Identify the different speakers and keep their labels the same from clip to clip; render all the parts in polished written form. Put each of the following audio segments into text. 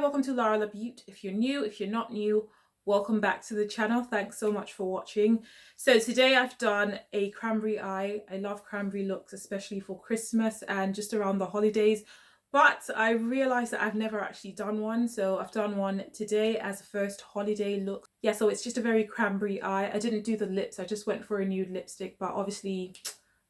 Speaker 1: welcome to Lara Beaut. If you're new, if you're not new, welcome back to the channel. Thanks so much for watching. So today I've done a cranberry eye. I love cranberry looks, especially for Christmas and just around the holidays. But I realized that I've never actually done one. So I've done one today as a first holiday look. Yeah, so it's just a very cranberry eye. I didn't do the lips. I just went for a nude lipstick, but obviously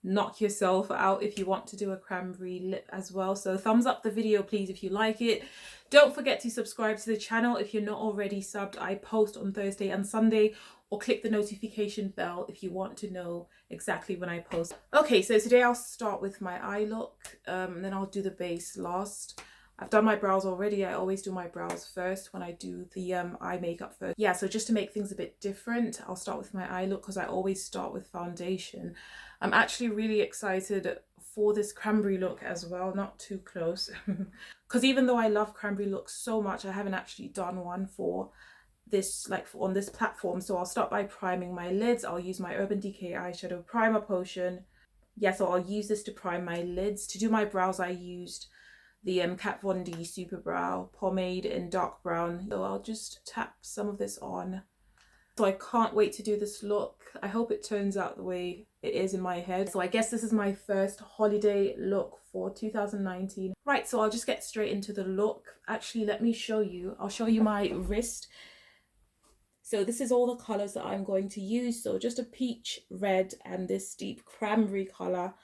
Speaker 1: knock yourself out if you want to do a cranberry lip as well. So thumbs up the video please if you like it. Don't forget to subscribe to the channel if you're not already subbed. I post on Thursday and Sunday, or click the notification bell if you want to know exactly when I post. Okay, so today I'll start with my eye look, and then I'll do the base last. I've done my brows already. I always do my brows first when I do the eye makeup first. Yeah, so just to make things a bit different, I'll start with my eye look because I always start with foundation. I'm actually really excited for this cranberry look as well, not too close. Because even though I love cranberry looks so much, I haven't actually done one for this, like on this platform. So I'll start by priming my lids. I'll use my Urban Decay eyeshadow primer potion. Yeah, so I'll use this to prime my lids. To do my brows, I used the Kat Von D Super Brow pomade in dark brown. So I'll just tap some of this on. So I can't wait to do this look. I hope it turns out the way it is in my head. So I guess this is my first holiday look for 2019. Right, so I'll just get straight into the look. Actually, let me show you. I'll show you my wrist. So this is all the colors that I'm going to use. So just a peach red and this deep cranberry color,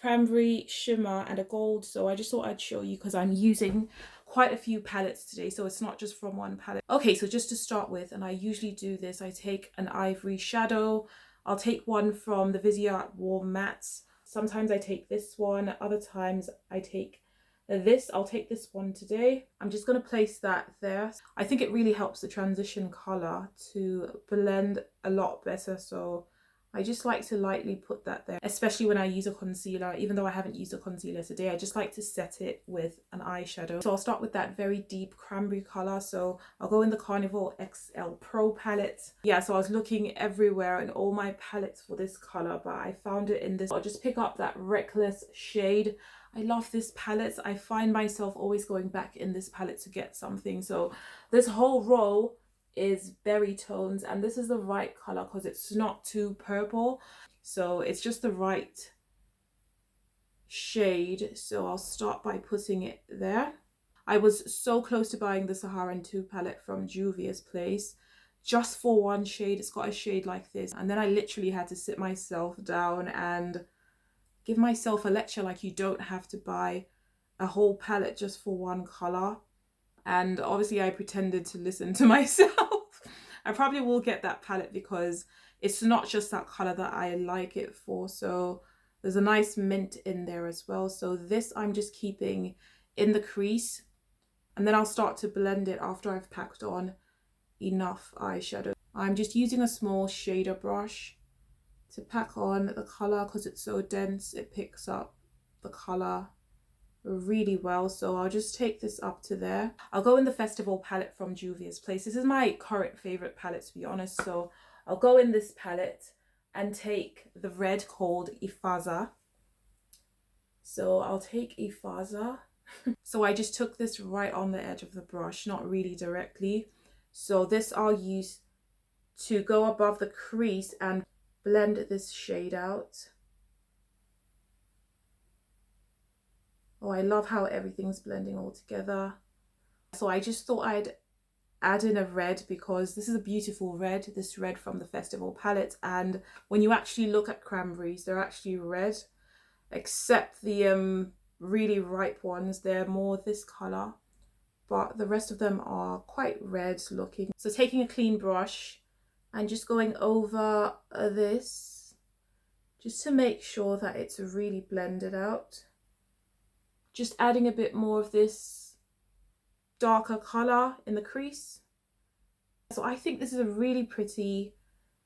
Speaker 1: cranberry shimmer and a gold. So I just thought I'd show you because I'm using quite a few palettes today, so it's not just from one palette. Okay, so just to start with, and I usually do this, I take an ivory shadow. I'll take one from the Viseart Warm Mattes. Sometimes I take this one, other times I take this. I'll take this one today. I'm just going to place that there. I think it really helps the transition color to blend a lot better, so I just like to lightly put that there, especially when I use a concealer. Even though I haven't used a concealer today, I just like to set it with an eyeshadow. So I'll start with that very deep cranberry color. So I'll go in the Carnival XL Pro palette. Yeah, so I was looking everywhere in all my palettes for this color, but I found it in this. I'll just pick up that Reckless shade. I love this palette. I find myself always going back in this palette to get something. So this whole row is berry tones, and this is the right color because it's not too purple, so it's just the right shade. So I'll start by putting it there. I was so close to buying the Saharan 2 palette from Juvia's place just for one shade. It's got a shade like this, and then I literally had to sit myself down and give myself a lecture, like you don't have to buy a whole palette just for one color. And obviously I pretended to listen to myself. I probably will get that palette because it's not just that color that I like it for. So there's a nice mint in there as well. So this I'm just keeping in the crease, and then I'll start to blend it after I've packed on enough eyeshadow. I'm just using a small shader brush to pack on the color because it's so dense. It picks up the color really well. So I'll just take this up to there. I'll go in the Festival palette from Juvia's place. This is my current favorite palette, to be honest. So I'll go in this palette and take the red called Ifaza. So I'll take Ifaza. So I just took this right on the edge of the brush, not really directly. So this I'll use to go above the crease and blend this shade out. Oh, I love how everything's blending all together. So I just thought I'd add in a red because this is a beautiful red, this red from the Festival palette. And when you actually look at cranberries, they're actually red, except the really ripe ones. They're more this color, but the rest of them are quite red looking. So taking a clean brush and just going over this, just to make sure that it's really blended out. Just adding a bit more of this darker color in the crease. So I think this is a really pretty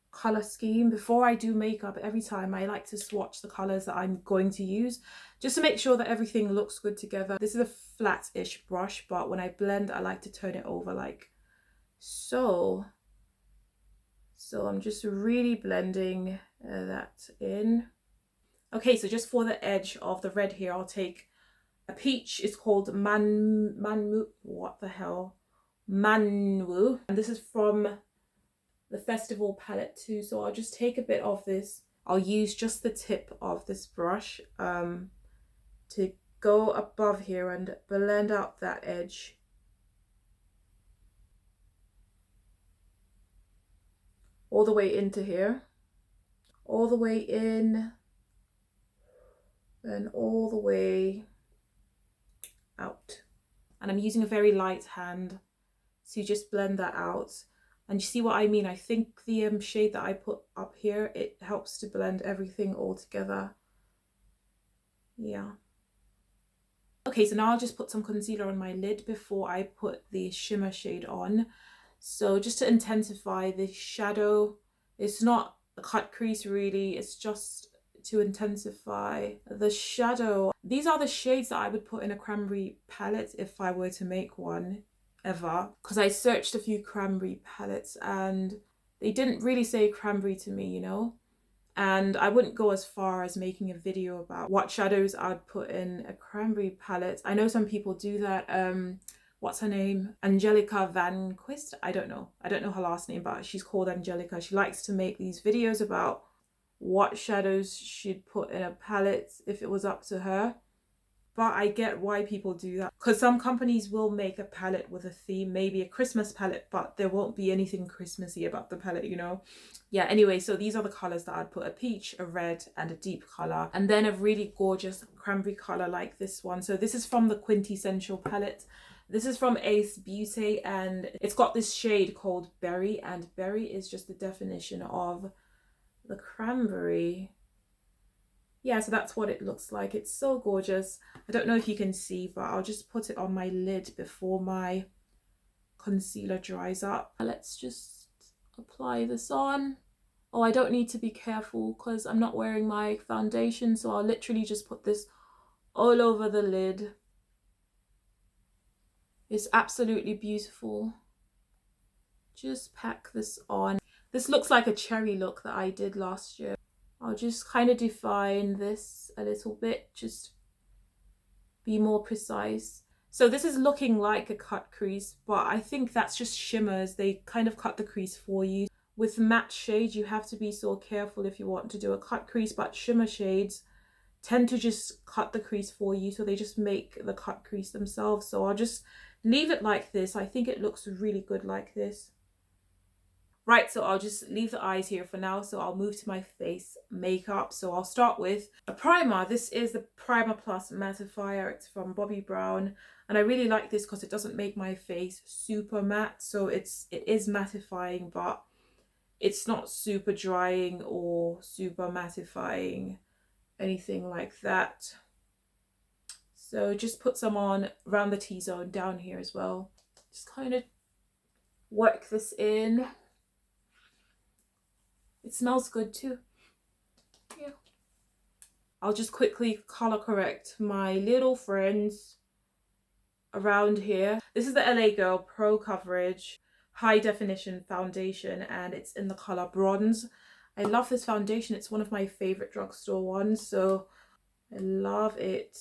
Speaker 1: color scheme. Before I do makeup, every time I like to swatch the colors that I'm going to use just to make sure that everything looks good together. This is a flat-ish brush, but when I blend, I like to turn it over like so. So I'm just really blending that in. Okay, so just for the edge of the red here, I'll take a peach. It's called what the hell? Manwu, and this is from the Festival palette too. So I'll just take a bit of this. I'll use just the tip of this brush to go above here and blend out that edge. All the way into here, all the way in, and all the way out. And I'm using a very light hand to just blend that out. And you see what I mean? I think the shade that I put up here, it helps to blend everything all together. Yeah. Okay, so now I'll just put some concealer on my lid before I put the shimmer shade on. So just to intensify the shadow, it's not a cut crease really, it's just to intensify the shadow. These are the shades that I would put in a cranberry palette if I were to make one ever, because I searched a few cranberry palettes and they didn't really say cranberry to me, you know. And I wouldn't go as far as making a video about what shadows I'd put in a cranberry palette. I know some people do that. What's her name? Angelica Van Quist? I don't know her last name, but she's called Angelica. She likes to make these videos about what shadows she'd put in a palette if it was up to her. But I get why people do that, because some companies will make a palette with a theme, maybe a Christmas palette, but there won't be anything Christmassy about the palette, you know. Yeah, anyway, so these are the colors that I'd put: a peach, a red, and a deep color, and then a really gorgeous cranberry color like this one. So this is from the Quintessential palette. This is from Beaute, and it's got this shade called Berry, and berry is just the definition of the cranberry. Yeah, so that's what it looks like. It's so gorgeous. I don't know if you can see, but I'll just put it on my lid before my concealer dries up. Let's just apply this on. Oh, I don't need to be careful because I'm not wearing my foundation, so I'll literally just put this all over the lid. It's absolutely beautiful. Just pack this on. This looks like a cherry look that I did last year. I'll just kind of define this a little bit, just be more precise. So this is looking like a cut crease, but I think that's just shimmers. They kind of cut the crease for you. With matte shades, you have to be so careful if you want to do a cut crease, but shimmer shades tend to just cut the crease for you. So they just make the cut crease themselves. So I'll just leave it like this. I think it looks really good like this. Right, so I'll just leave the eyes here for now. So I'll move to my face makeup. So I'll start with a primer. This is the Primer Plus Mattifier. It's from Bobbi Brown. And I really like this because it doesn't make my face super matte. So it is mattifying, but it's not super drying or super mattifying, anything like that. So just put some on around the T-zone down here as well. Just kind of work this in. It smells good too. Yeah. I'll just quickly color correct my little friends around here. This is the LA Girl Pro Coverage High Definition Foundation, and it's in the color Bronze. I love this foundation. It's one of my favorite drugstore ones, so I love it.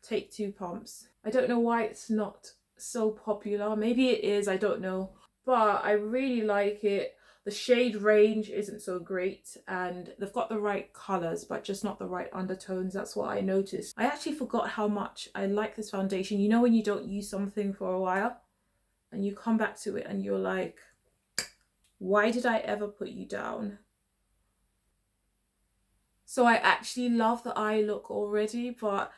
Speaker 1: Take 2 pumps. I don't know why it's not so popular. Maybe it is, I don't know. But I really like it. The shade range isn't so great, and they've got the right colors but just not the right undertones. That's what I noticed. I actually forgot how much I like this foundation. You know when you don't use something for a while and you come back to it and you're like, why did I ever put you down? So I actually love the eye look already, but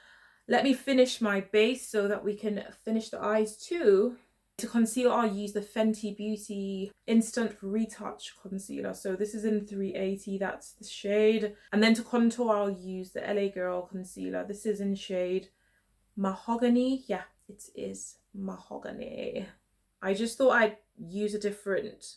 Speaker 1: let me finish my base so that we can finish the eyes too. To conceal, I'll use the Fenty Beauty Instant Retouch Concealer. So this is in 380, that's the shade. And then to contour, I'll use the LA Girl Concealer. This is in shade Mahogany. Yeah, it is Mahogany. I just thought I'd use a different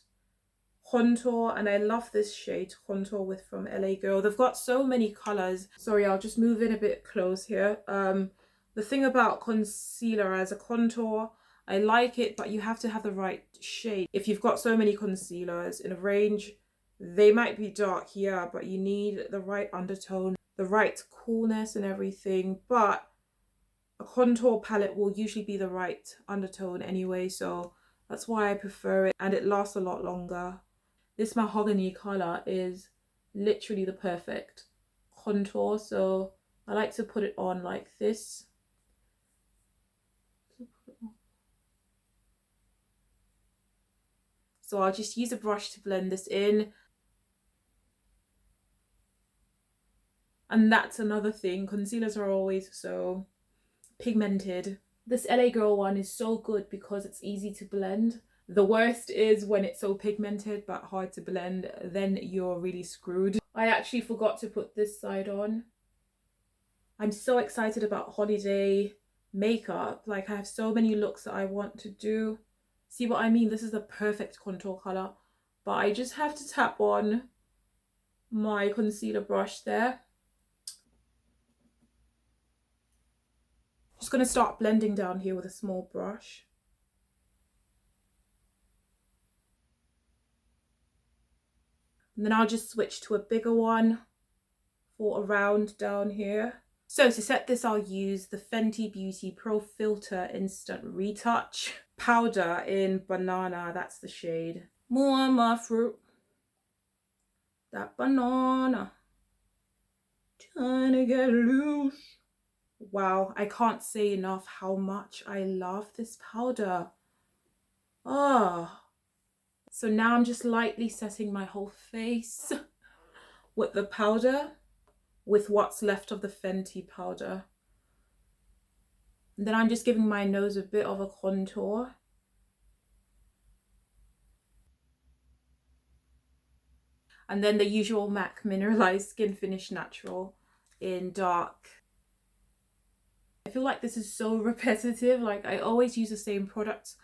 Speaker 1: contour, and I love this shade to contour with from LA Girl. They've got so many colors. Sorry, I'll just move in a bit close here. The thing about concealer as a contour, I like it, but you have to have the right shade. If you've got so many concealers in a range, they might be dark, yeah, but you need the right undertone, the right coolness and everything. But a contour palette will usually be the right undertone anyway, so That's why I prefer it, and it lasts a lot longer. This Mahogany colour is literally the perfect contour, so I like to put it on like this. So I'll just use a brush to blend this in. And that's another thing, concealers are always so pigmented. This LA Girl one is so good because it's easy to blend. The worst is when it's so pigmented but hard to blend, then you're really screwed. I actually forgot to put this side on. I'm so excited about holiday makeup. Like, I have so many looks that I want to do. See what I mean? This is the perfect contour color, but I just have to tap on my concealer brush there. Just going to start blending down here with a small brush. And then I'll just switch to a bigger one for around down here. So to set this, I'll use the Fenty Beauty Pro Filt'r Instant Retouch powder in Banana. That's the shade. More my fruit. That banana. Trying to get loose. Wow, I can't say enough how much I love this powder. Oh. So now I'm just lightly setting my whole face with the powder, with what's left of the Fenty powder. And then I'm just giving my nose a bit of a contour. And then the usual MAC Mineralize Skinfinish Natural in dark. I feel like this is so repetitive, like I always use the same products.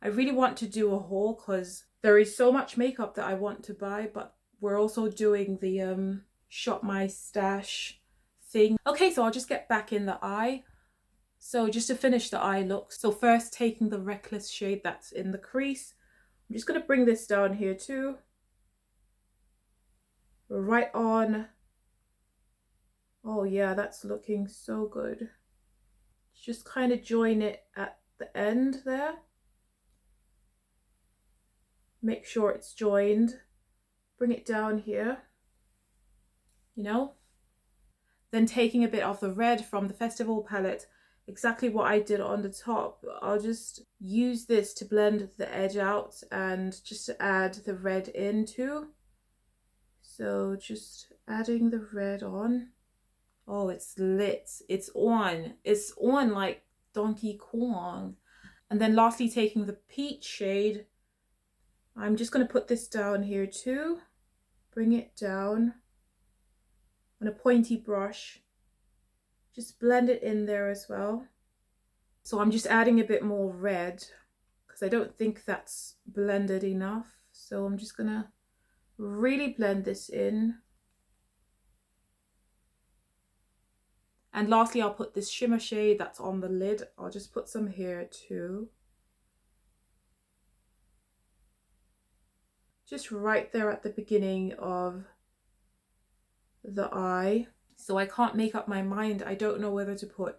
Speaker 1: I really want to do a haul because there is so much makeup that I want to buy, but we're also doing the shop my stash thing. Okay, so I'll just get back in the eye. So just to finish the eye look, so first taking the Reckless shade that's in the crease, I'm just going to bring this down here too. Right on. Oh yeah, that's looking so good. Just kind of join it at the end there. Make sure it's joined. Bring it down here, you know. Then taking a bit of the red from the Festival palette, exactly what I did on the top. I'll just use this to blend the edge out and just to add the red in too. So just adding the red on. Oh, it's lit. It's on. It's on like Donkey Kong. And then lastly, taking the peach shade, I'm just going to put this down here too. Bring it down on a pointy brush. Just blend it in there as well. So I'm just adding a bit more red because I don't think that's blended enough. So I'm just going to really blend this in. And lastly, I'll put this shimmer shade that's on the lid. I'll just put some here too. Just right there at the beginning of the eye. So I can't make up my mind. I don't know whether to put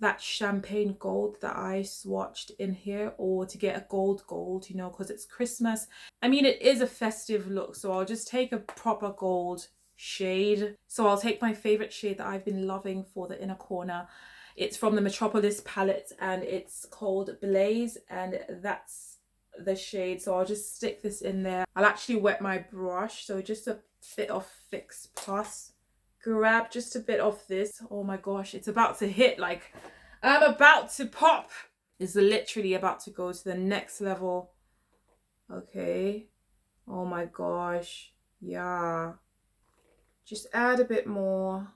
Speaker 1: that champagne gold that I swatched in here or to get a gold, you know, because it's Christmas. I mean, it is a festive look, so I'll just take a proper gold shade. So I'll take my favorite shade that I've been loving for the inner corner. It's from the Metropolis palette and it's called Blaze, and that's the shade. So I'll just stick this in there. I'll actually wet my brush, so just a bit of Fix Plus. Grab just a bit of this. Oh my gosh, it's about to hit, like I'm about to pop. It's literally about to go to the next level. Okay. Oh my gosh. Yeah. Just add a bit more.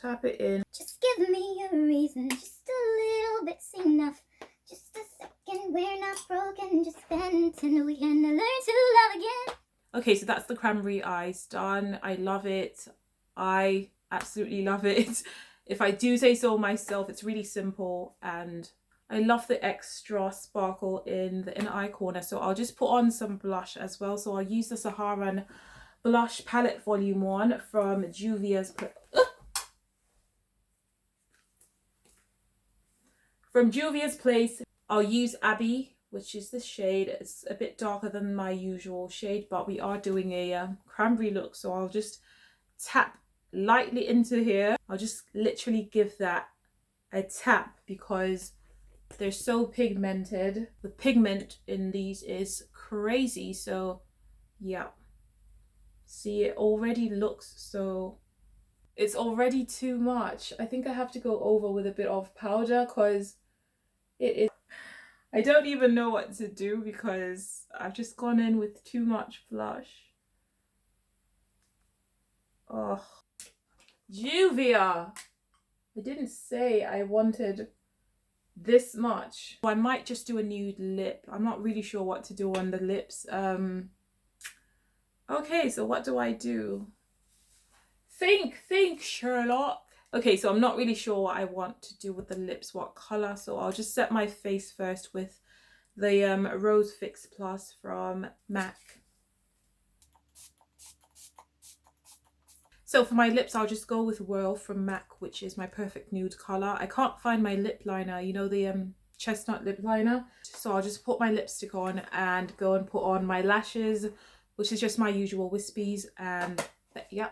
Speaker 1: Tap it in.
Speaker 2: Just give me a reason, just a little bit's enough. Just a second, we're not broken. Just spend till we can learn to love again.
Speaker 1: Okay, so that's the Cranberry eyes done. I love it. I absolutely love it. If I do say so myself, it's really simple and I love the extra sparkle in the inner eye corner. So I'll just put on some blush as well. So I'll use the Saharan Blush Palette Volume 1 from Juvia's Place. I'll use Abbey, which is this shade. It's a bit darker than my usual shade, but we are doing a cranberry look, so I'll just tap lightly into here. I'll just literally give that a tap because they're so pigmented. The pigment in these is crazy. So yeah, see, it already looks so, it's already too much. I think I have to go over with a bit of powder because it is, I don't even know what to do because I've just gone in with too much blush. Oh, Juvia. I didn't say I wanted this much. I might just do a nude lip. I'm not really sure what to do on the lips. Okay, so what do I do? Think, Sherlock. Okay, so I'm not really sure what I want to do with the lips, what color. So I'll just set my face first with the Rose Fix Plus from MAC. So for my lips, I'll just go with Whirl from MAC, which is my perfect nude color. I can't find my lip liner, you know, the chestnut lip liner. So I'll just put my lipstick on and go and put on my lashes, which is just my usual Wispies, and yeah.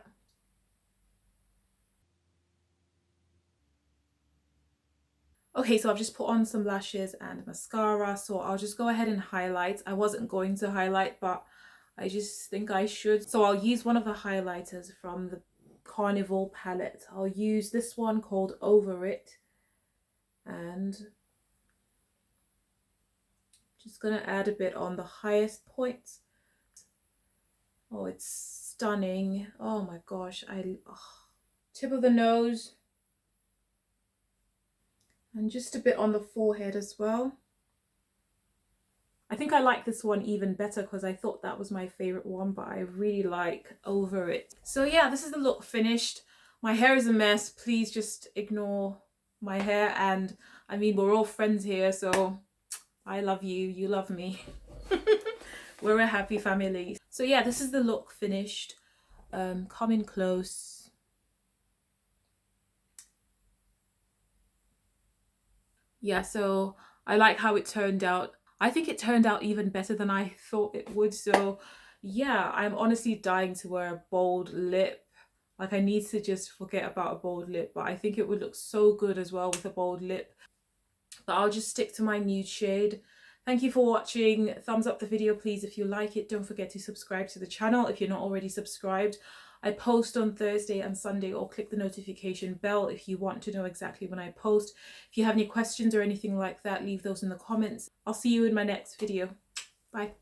Speaker 1: Okay, so I've just put on some lashes and mascara, so I'll just go ahead and highlight. I wasn't going to highlight, but I just think I should. So I'll use one of the highlighters from the Carnival palette. I'll use this one called Over It. And just gonna add a bit on the highest points. Oh, it's stunning. Oh my gosh, tip of the nose. And just a bit on the forehead as well. I think I like this one even better because I thought that was my favorite one, but I really like Over It. So yeah, this is the look finished. My hair is a mess. Please just ignore my hair. And I mean, we're all friends here, so I love you, you love me. We're a happy family. So yeah, this is the look finished. Come in close. Yeah, so I like how it turned out. I think it turned out even better than I thought it would. So yeah, I'm honestly dying to wear a bold lip. Like, I need to just forget about a bold lip, but I think it would look so good as well with a bold lip. But I'll just stick to my nude shade. Thank you for watching. Thumbs up the video, please, if you like it. Don't forget to subscribe to the channel if you're not already subscribed. I post on Thursday and Sunday, or click the notification bell if you want to know exactly when I post. If you have any questions or anything like that, leave those in the comments. I'll see you in my next video. Bye.